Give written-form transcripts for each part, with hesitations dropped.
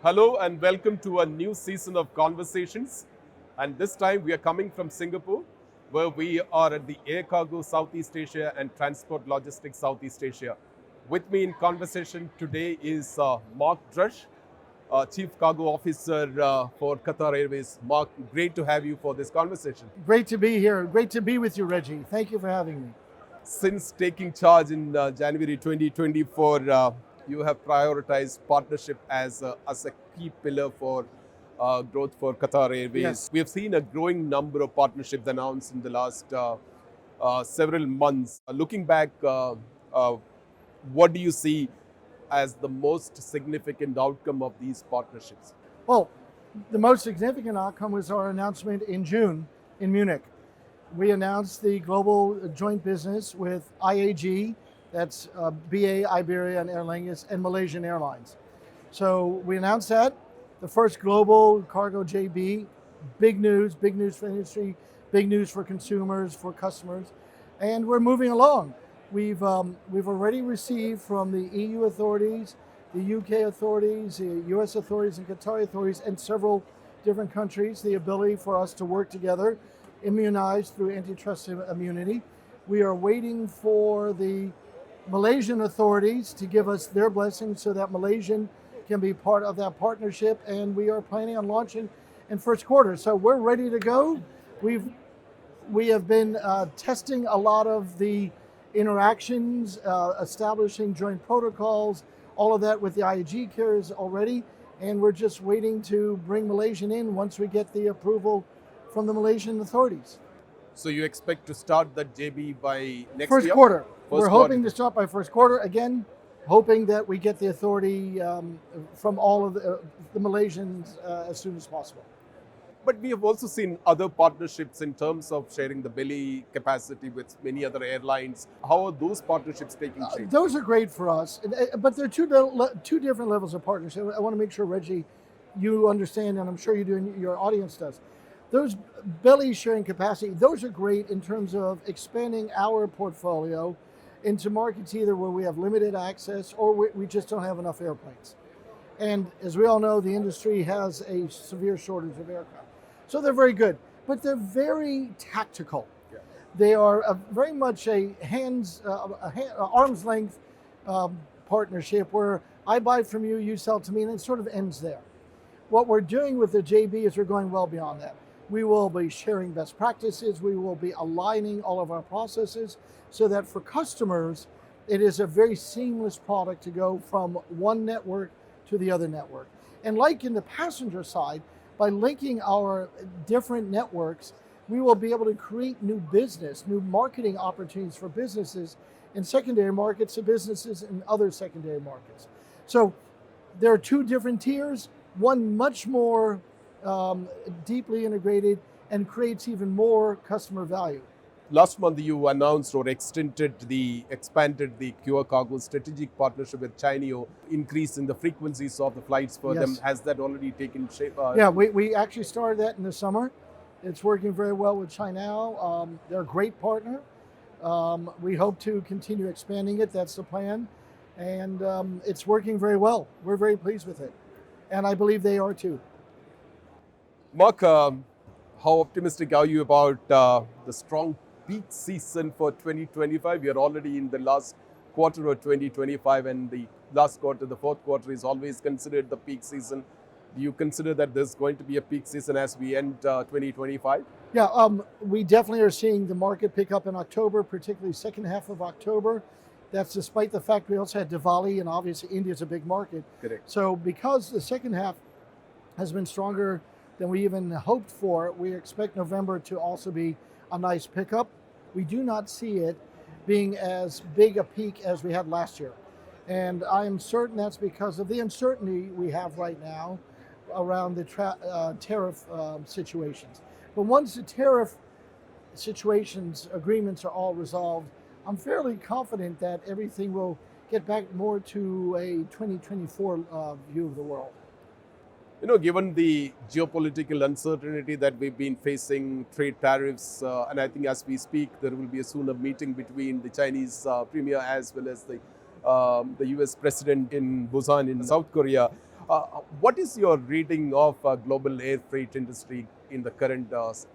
Hello and welcome to a new season of Conversations. And this time we are coming from Singapore, where we are at the Air Cargo Southeast Asia and Transport Logistics Southeast Asia. With me in conversation today is Mark Drusch, Chief Cargo Officer for Qatar Airways. Mark, great to have you for this conversation. Great to be here. Great to be with you, Reji. Thank you for having me. Since taking charge in January 2024, you have prioritized partnership as a key pillar for growth for Qatar Airways. Yes. We have seen a growing number of partnerships announced in the last several months. Looking back, what do you see as the most significant outcome of these partnerships? Well, the most significant outcome was our announcement in June in Munich. We announced the global joint business with IAG, that's BA, Iberia, and Aer Lingus, and Malaysian Airlines. So we announced that, the first global cargo JB, big news for the industry, big news for consumers, for customers, and we're moving along. We've already received from the EU authorities, the UK authorities, the US authorities, and Qatari authorities, and several different countries, the ability for us to work together, immunized through antitrust immunity. We are waiting for the Malaysian authorities to give us their blessing so that Malaysian can be part of that partnership, and we are planning on launching in first quarter. So we're ready to go. We have been testing a lot of the interactions, establishing joint protocols, all of that with the IAG carriers already, and we're just waiting to bring Malaysian in once we get the approval from the Malaysian authorities. So you expect to start that JB by next First year? quarter. We're First hoping quarter. to start by first quarter. Again, hoping that we get the authority from all of the Malaysians as soon as possible. But we have also seen other partnerships in terms of sharing the belly capacity with many other airlines. How are those partnerships taking shape? Those are great for us, but they're two different levels of partnership. I want to make sure, Reggie, you understand, and I'm sure you do, and your audience does. Those belly sharing capacity, those are great in terms of expanding our portfolio into markets either where we have limited access or we just don't have enough airplanes. And as we all know, the industry has a severe shortage of aircraft. So they're very good, but they're very tactical. Yeah. They are very much a arm's length partnership where I buy from you, you sell to me, and it sort of ends there. What we're doing with the JB is we're going well beyond that. We will be sharing best practices. We will be aligning all of our processes so that for customers, it is a very seamless product to go from one network to the other network. And like in the passenger side, by linking our different networks, we will be able to create new business, new marketing opportunities for businesses in secondary markets and businesses in other secondary markets. So there are two different tiers, one much more deeply integrated and creates even more customer value. Last month, you announced or expanded the QR Cargo strategic partnership with Cainiao, increase in the frequencies of the flights for them. Yes. Has that already taken shape? Yeah, we actually started that in the summer. It's working very well with Cainiao. They're a great partner. We hope to continue expanding it. That's the plan. And it's working very well. We're very pleased with it. And I believe they are too. Mark, how optimistic are you about the strong peak season for 2025? We are already in the last quarter of 2025, and the last quarter, the fourth quarter, is always considered the peak season. Do you consider that there's going to be a peak season as we end 2025? Yeah, we definitely are seeing the market pick up in October, particularly second half of October. That's despite the fact we also had Diwali, and obviously India's a big market. Correct. So because the second half has been stronger than we even hoped for, we expect November to also be a nice pickup. We do not see it being as big a peak as we had last year. And I am certain that's because of the uncertainty we have right now around the tariff situations. But once the tariff agreements are all resolved, I'm fairly confident that everything will get back more to a 2024 view of the world. You know, given the geopolitical uncertainty that we've been facing, trade tariffs, and I think as we speak, there will be soon a meeting between the Chinese premier as well as the US president in Busan in South Korea. What is your reading of global air freight industry in the current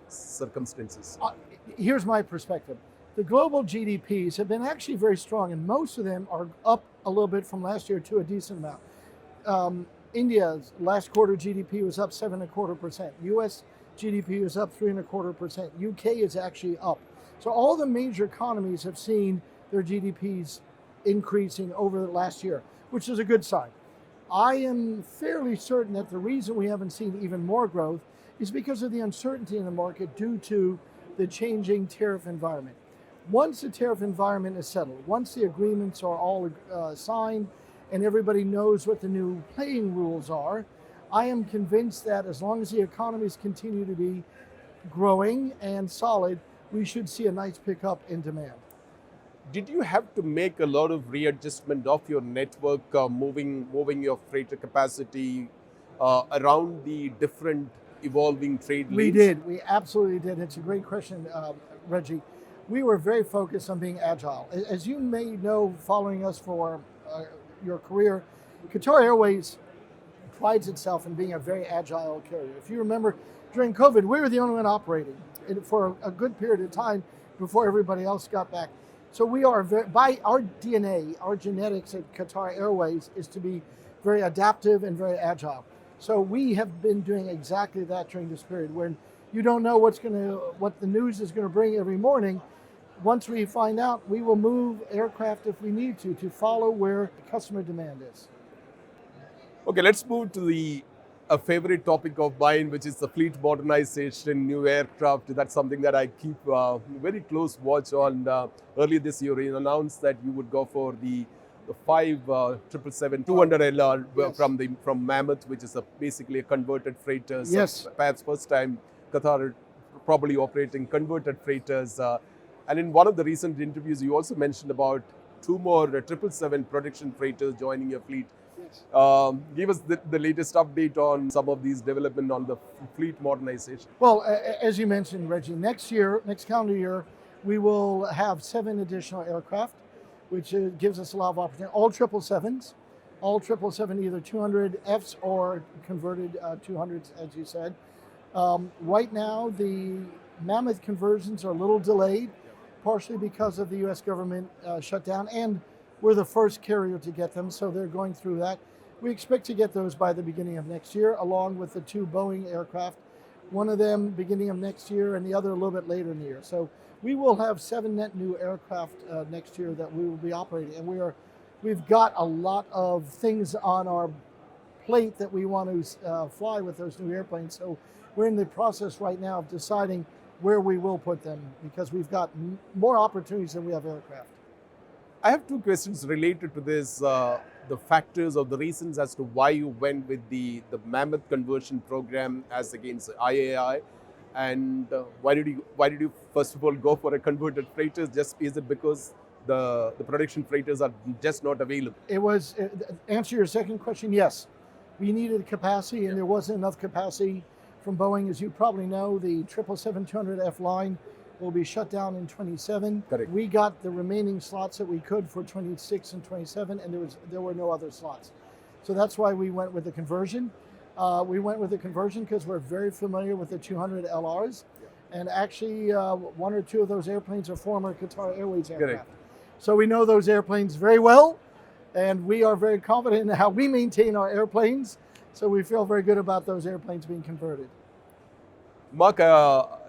circumstances? Here's my perspective. The global GDPs have been actually very strong, and most of them are up a little bit from last year to a decent amount. India's last quarter GDP was up 7.25%. US GDP was up 3.25%. UK is actually up. So all the major economies have seen their GDPs increasing over the last year, which is a good sign. I am fairly certain that the reason we haven't seen even more growth is because of the uncertainty in the market due to the changing tariff environment. Once the tariff environment is settled, once the agreements are all signed and everybody knows what the new playing rules are, I am convinced that as long as the economies continue to be growing and solid, we should see a nice pickup in demand. Did you have to make a lot of readjustment of your network, moving your freighter capacity around the different evolving trade lanes? We did. We absolutely did. It's a great question, Reji. We were very focused on being agile. As you may know, following us for your career, Qatar Airways prides itself in being a very agile carrier. If you remember, during COVID, we were the only one operating for a good period of time before everybody else got back. So we are, by our DNA, our genetics at Qatar Airways is to be very adaptive and very agile. So we have been doing exactly that during this period when you don't know what the news is going to bring every morning. Once we find out, we will move aircraft if we need to follow where the customer demand is. Okay, let's move to a favorite topic of mine, which is the fleet modernization, new aircraft. That's something that I keep very close watch on. Earlier this year, you announced that you would go for the 5 777-200 LR Yes. from Mammoth, which is basically a converted freighter. So Yes. perhaps first time Qatar probably operating converted freighters. And in one of the recent interviews, you also mentioned about 2 more 777 production freighters joining your fleet. Yes. Give us the latest update on some of these development on the fleet modernization. Well, as you mentioned, Reggie, next calendar year, we will have 7 additional aircraft, which gives us a lot of opportunity. All 777s, all 777 either 200Fs or converted 200s, as you said. Right now, the Mammoth conversions are a little delayed, partially because of the U.S. government shutdown, and we're the first carrier to get them, so they're going through that. We expect to get those by the beginning of next year, along with the 2 Boeing aircraft, one of them beginning of next year and the other a little bit later in the year. So we will have 7 net new aircraft next year that we will be operating, and we've got a lot of things on our plate that we want to fly with those new airplanes. So we're in the process right now of deciding where we will put them because we've got more opportunities than we have aircraft. I have 2 questions related to this, the factors or the reasons as to why you went with the Mammoth conversion program as against IAI, and why did you first of all go for a converted freighter? Is it because the production freighters are just not available? It was, answer your second question, yes. We needed capacity and there wasn't enough capacity from Boeing. As you probably know, the 777-200F line will be shut down in 27. Correct. We got the remaining slots that we could for 26 and 27, and there were no other slots. So that's why we went with the conversion. We went with the conversion because we're very familiar with the 200 LRs, and actually 1 or 2 of those airplanes are former Qatar Airways aircraft. Correct. So we know those airplanes very well, and we are very confident in how we maintain our airplanes. So we feel very good about those airplanes being converted. Mark,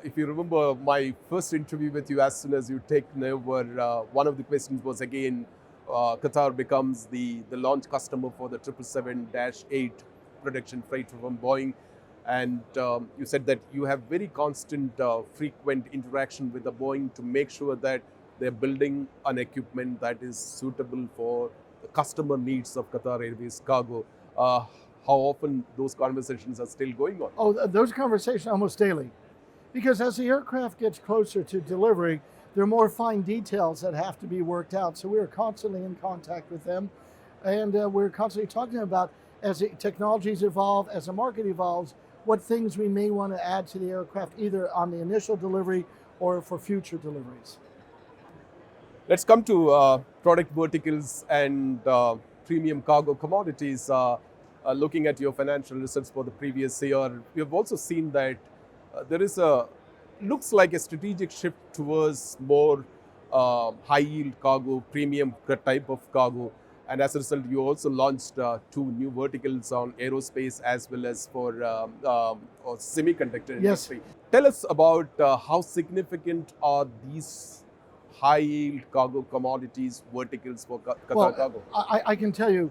if you remember my first interview with you, as soon as you taken over, one of the questions was again, Qatar becomes the launch customer for the 777-8 production freighter from Boeing. And you said that you have very constant, frequent interaction with the Boeing to make sure that they're building an equipment that is suitable for the customer needs of Qatar Airways Cargo. How often those conversations are still going on? Oh, those conversations almost daily. Because as the aircraft gets closer to delivery, there are more fine details that have to be worked out. So we're constantly in contact with them. And we're constantly talking about, as technologies evolve, as the market evolves, what things we may want to add to the aircraft, either on the initial delivery or for future deliveries. Let's come to product verticals and premium cargo commodities. looking at your financial results for the previous year, we have also seen that there is a looks like a strategic shift towards more high yield cargo, premium type of cargo. And as a result, you also launched two new verticals on aerospace as well as for or semiconductor Yes. industry. Tell us about how significant are these high yield cargo commodities verticals for Qatar Well, Cargo? I can tell you,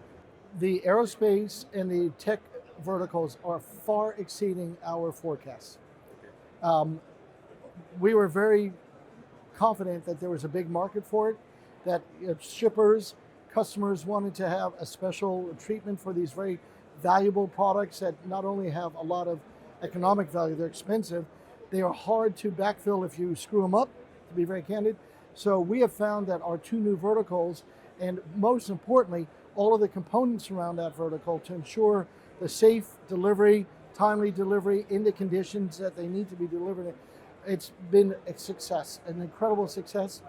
the aerospace and the tech verticals are far exceeding our forecasts. Um, we were very confident that there was a big market for it, that shippers, customers wanted to have a special treatment for these very valuable products that not only have a lot of economic value, they're expensive, they are hard to backfill if you screw them up, to be very candid. So we have found that our two new verticals, and most importantly, all of the components around that vertical to ensure the safe delivery, timely delivery in the conditions that they need to be delivered in, it's been a success, an incredible success.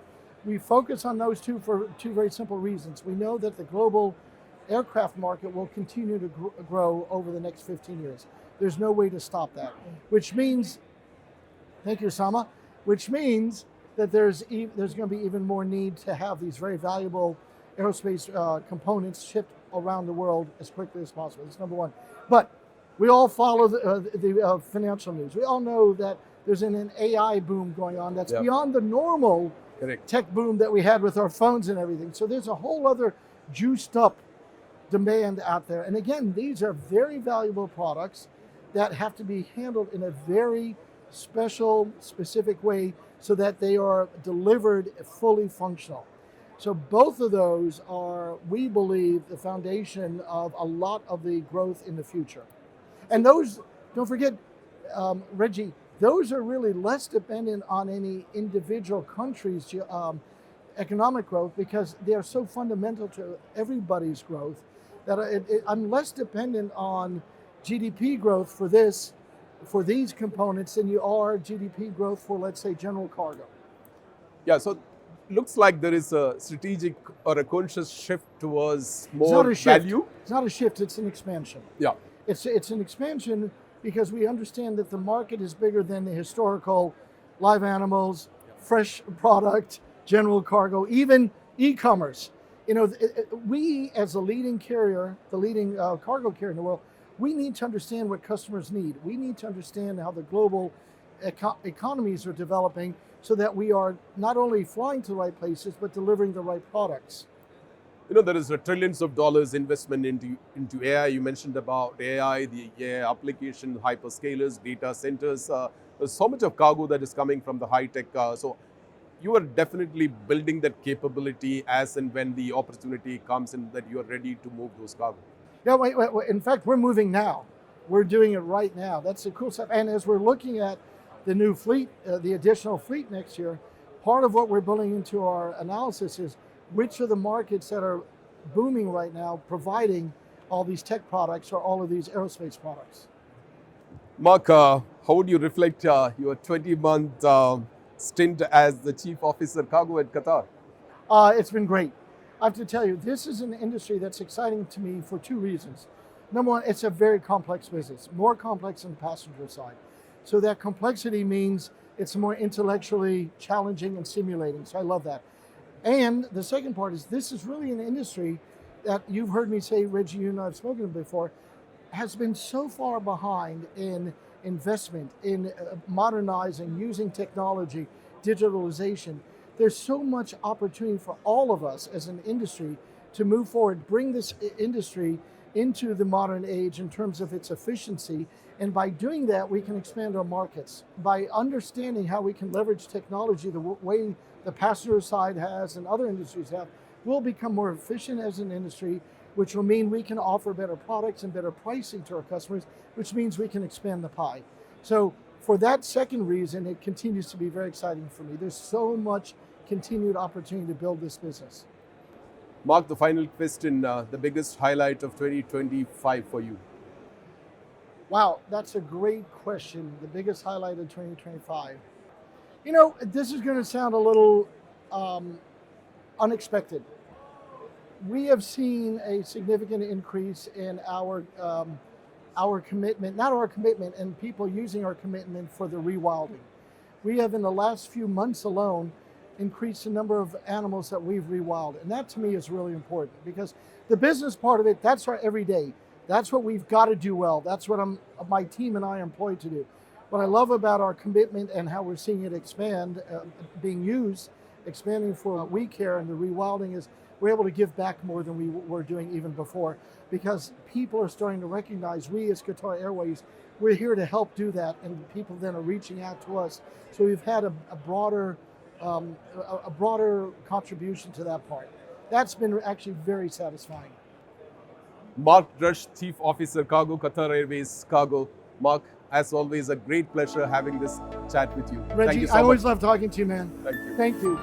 We focus on those two for two very simple reasons. We know that the global aircraft market will continue to grow over the next 15 years. There's no way to stop that, which means, thank you, Sama, which means that there's going to be even more need to have these very valuable aerospace components shipped around the world as quickly as possible. That's number one. But we all follow the financial news. We all know that there's an AI boom going on that's beyond the normal tech boom that we had with our phones and everything. So there's a whole other juiced up demand out there. And again, these are very valuable products that have to be handled in a very special, specific way so that they are delivered fully functional. So both of those are, we believe, the foundation of a lot of the growth in the future. And those, don't forget, Reji, those are really less dependent on any individual country's economic growth because they are so fundamental to everybody's growth that I'm less dependent on GDP growth for these components than you are GDP growth for, let's say, general cargo. Yeah, so looks like there is a strategic or a conscious shift towards more value. It's not a shift, it's an expansion. Yeah. It's an expansion because we understand that the market is bigger than the historical live animals, fresh product, general cargo, even e-commerce. You know, we as a leading carrier, the leading cargo carrier in the world, we need to understand what customers need. We need to understand how the global economies are developing so that we are not only flying to the right places, but delivering the right products. You know, there is trillions of dollars investment into AI. You mentioned about AI, the AI application, hyperscalers, data centers. There's so much of cargo that is coming from the high tech. So you are definitely building that capability as and when the opportunity comes and that you are ready to move those cargo. Yeah, wait. In fact, we're moving now. We're doing it right now. That's the cool stuff. And as we're looking at the new fleet, the additional fleet next year, part of what we're building into our analysis is which are the markets that are booming right now, providing all these tech products or all of these aerospace products. Mark, how would you reflect your 20-month stint as the Chief Officer Cargo at Qatar? It's been great. I have to tell you, this is an industry that's exciting to me for two reasons. Number one, it's a very complex business, more complex on the passenger side. So that complexity means it's more intellectually challenging and stimulating. So I love that. And the second part is this is really an industry that you've heard me say, Reji, you and I have spoken before, has been so far behind in investment, in modernizing, using technology, digitalization. There's so much opportunity for all of us as an industry to move forward, bring this industry into the modern age in terms of its efficiency. And by doing that, we can expand our markets. By understanding how we can leverage technology the way the passenger side has and other industries have, we'll become more efficient as an industry, which will mean we can offer better products and better pricing to our customers, which means we can expand the pie. So for that second reason, it continues to be very exciting for me. There's so much continued opportunity to build this business. Mark, the final question, the biggest highlight of 2025 for you? Wow, that's a great question. The biggest highlight of 2025. You know, this is going to sound a little unexpected. we have seen a significant increase in our commitment, not our commitment, and people using our commitment for the rewilding. We have, in the last few months alone, increased the number of animals that we've rewilded. And that to me is really important, because the business part of it, that's our everyday. That's what we've got to do well. That's what my team and I are employed to do. What I love about our commitment and how we're seeing it expand, being used, expanding for we care and the rewilding, is we're able to give back more than we were doing even before, because people are starting to recognize we as Qatar Airways, we're here to help do that, and people then are reaching out to us. So we've had a broader contribution to that part. That's been actually very satisfying. Mark Drusch, Chief Officer Cargo, Qatar Airways Cargo. Mark, as always, a great pleasure having this chat with you. Reji, Thank you so I always much. love talking to you, man. Thank you. Thank you.